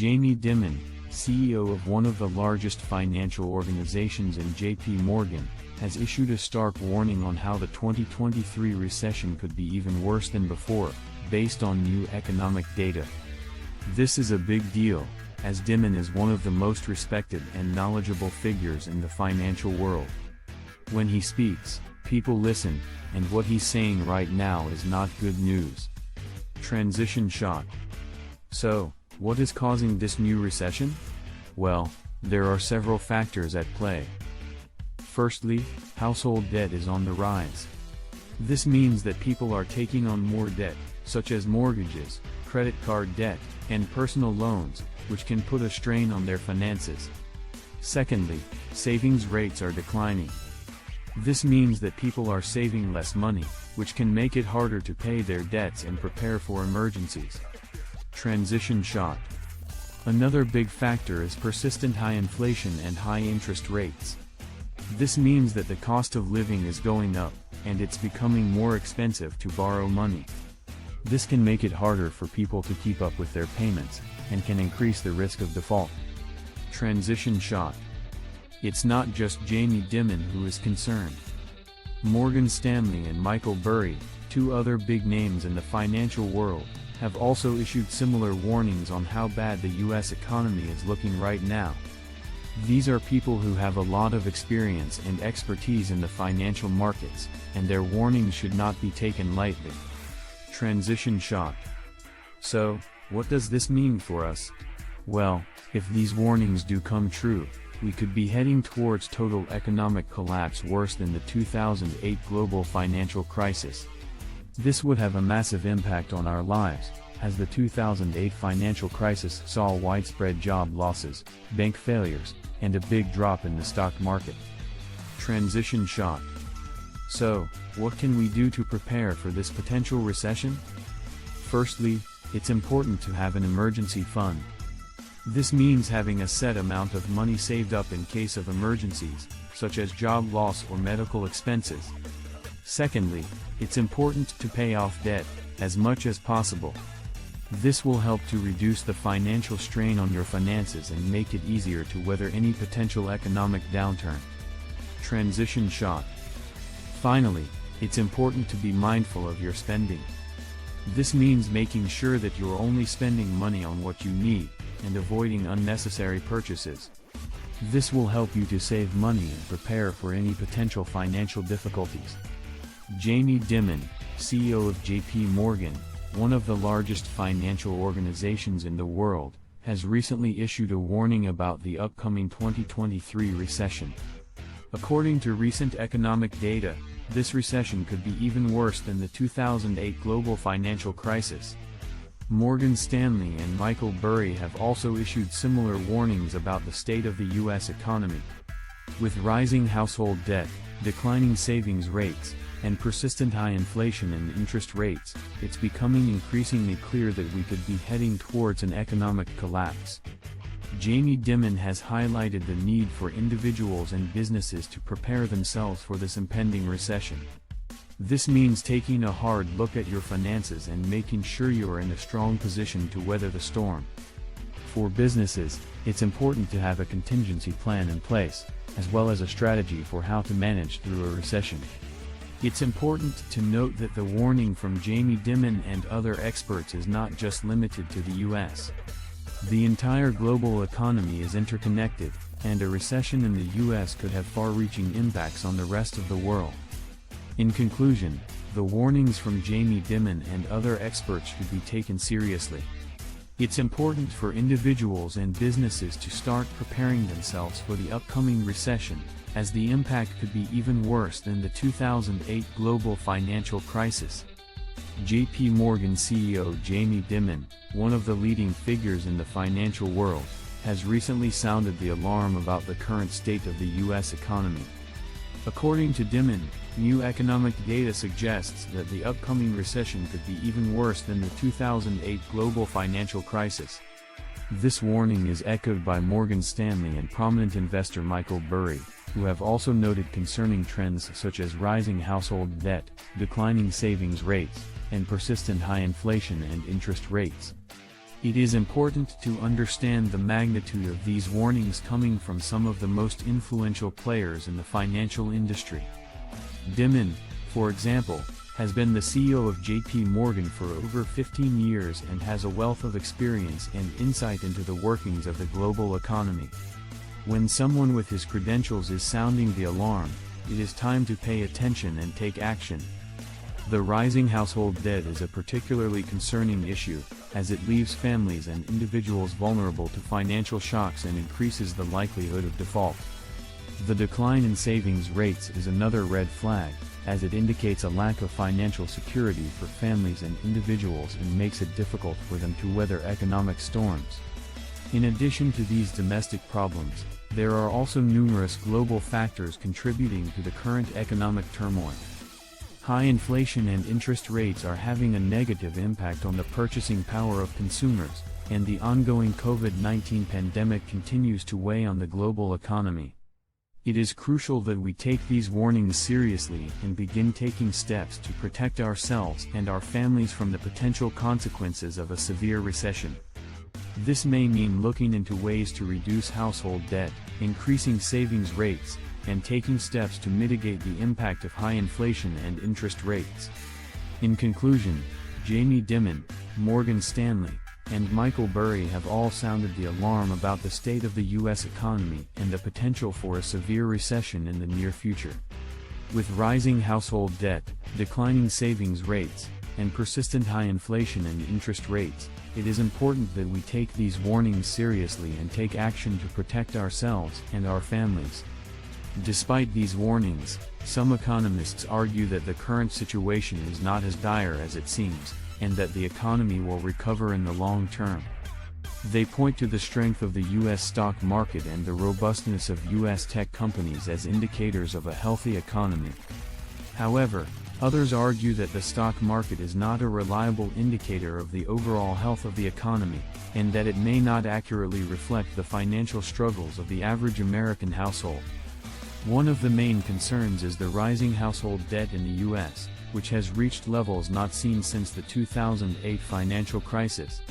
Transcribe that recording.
Jamie Dimon, CEO of one of the largest financial organizations in JPMorgan, has issued a stark warning on how the 2023 recession could be even worse than before, based on new economic data. This is a big deal, as Dimon is one of the most respected and knowledgeable figures in the financial world. When he speaks, people listen, and what he's saying right now is not good news. Transition shock. So, what is causing this new recession? Well, there are several factors at play. Firstly, household debt is on the rise. This means that people are taking on more debt, such as mortgages, credit card debt, and personal loans, which can put a strain on their finances. Secondly, savings rates are declining. This means that people are saving less money, which can make it harder to pay their debts and prepare for emergencies. Transition shock. Another big factor is persistent high inflation and high interest rates. This means that the cost of living is going up, and it's becoming more expensive to borrow money. This can make it harder for people to keep up with their payments, and can increase the risk of default. Transition shock. It's not just Jamie Dimon who is concerned. Morgan Stanley and Michael Burry, two other big names in the financial world, have also issued similar warnings on how bad the US economy is looking right now. These are people who have a lot of experience and expertise in the financial markets, and their warnings should not be taken lightly. Transition shock. So, what does this mean for us? Well, if these warnings do come true, we could be heading towards total economic collapse worse than the 2008 global financial crisis. This would have a massive impact on our lives, as the 2008 financial crisis saw widespread job losses, bank failures, and a big drop in the stock market. Transition shock. So, what can we do to prepare for this potential recession? Firstly, it's important to have an emergency fund. This means having a set amount of money saved up in case of emergencies, such as job loss or medical expenses. Secondly, it's important to pay off debt, as much as possible. This will help to reduce the financial strain on your finances and make it easier to weather any potential economic downturn. Transition shock. Finally, it's important to be mindful of your spending. This means making sure that you're only spending money on what you need, and avoiding unnecessary purchases. This will help you to save money and prepare for any potential financial difficulties. Jamie Dimon, CEO of JPMorgan, one of the largest financial organizations in the world, has recently issued a warning about the upcoming 2023 recession. According to recent economic data, this recession could be even worse than the 2008 global financial crisis. Morgan Stanley and Michael Burry have also issued similar warnings about the state of the US economy. With rising household debt, declining savings rates, and persistent high inflation and interest rates, it's becoming increasingly clear that we could be heading towards an economic collapse. Jamie Dimon has highlighted the need for individuals and businesses to prepare themselves for this impending recession. This means taking a hard look at your finances and making sure you are in a strong position to weather the storm. For businesses, it's important to have a contingency plan in place, as well as a strategy for how to manage through a recession. It's important to note that the warning from Jamie Dimon and other experts is not just limited to the US. The entire global economy is interconnected, and a recession in the US could have far-reaching impacts on the rest of the world. In conclusion, the warnings from Jamie Dimon and other experts should be taken seriously. It's important for individuals and businesses to start preparing themselves for the upcoming recession, as the impact could be even worse than the 2008 global financial crisis. JPMorgan CEO Jamie Dimon, one of the leading figures in the financial world, has recently sounded the alarm about the current state of the US economy. According to Dimon, new economic data suggests that the upcoming recession could be even worse than the 2008 global financial crisis. This warning is echoed by Morgan Stanley and prominent investor Michael Burry, who have also noted concerning trends such as rising household debt, declining savings rates, and persistent high inflation and interest rates. It is important to understand the magnitude of these warnings coming from some of the most influential players in the financial industry. Dimon, for example, has been the CEO of JPMorgan for over 15 years and has a wealth of experience and insight into the workings of the global economy. When someone with his credentials is sounding the alarm, it is time to pay attention and take action. The rising household debt is a particularly concerning issue, as it leaves families and individuals vulnerable to financial shocks and increases the likelihood of default. The decline in savings rates is another red flag, as it indicates a lack of financial security for families and individuals and makes it difficult for them to weather economic storms. In addition to these domestic problems, there are also numerous global factors contributing to the current economic turmoil. High inflation and interest rates are having a negative impact on the purchasing power of consumers, and the ongoing COVID-19 pandemic continues to weigh on the global economy. It is crucial that we take these warnings seriously and begin taking steps to protect ourselves and our families from the potential consequences of a severe recession. This may mean looking into ways to reduce household debt, increasing savings rates, and taking steps to mitigate the impact of high inflation and interest rates. In conclusion, Jamie Dimon, Morgan Stanley, and Michael Burry have all sounded the alarm about the state of the U.S. economy and the potential for a severe recession in the near future. With rising household debt, declining savings rates, and persistent high inflation and interest rates, it is important that we take these warnings seriously and take action to protect ourselves and our families. Despite these warnings, some economists argue that the current situation is not as dire as it seems, and that the economy will recover in the long term. They point to the strength of the U.S. stock market and the robustness of U.S. tech companies as indicators of a healthy economy. However, others argue that the stock market is not a reliable indicator of the overall health of the economy, and that it may not accurately reflect the financial struggles of the average American household. One of the main concerns is the rising household debt in the U.S., which has reached levels not seen since the 2008 financial crisis,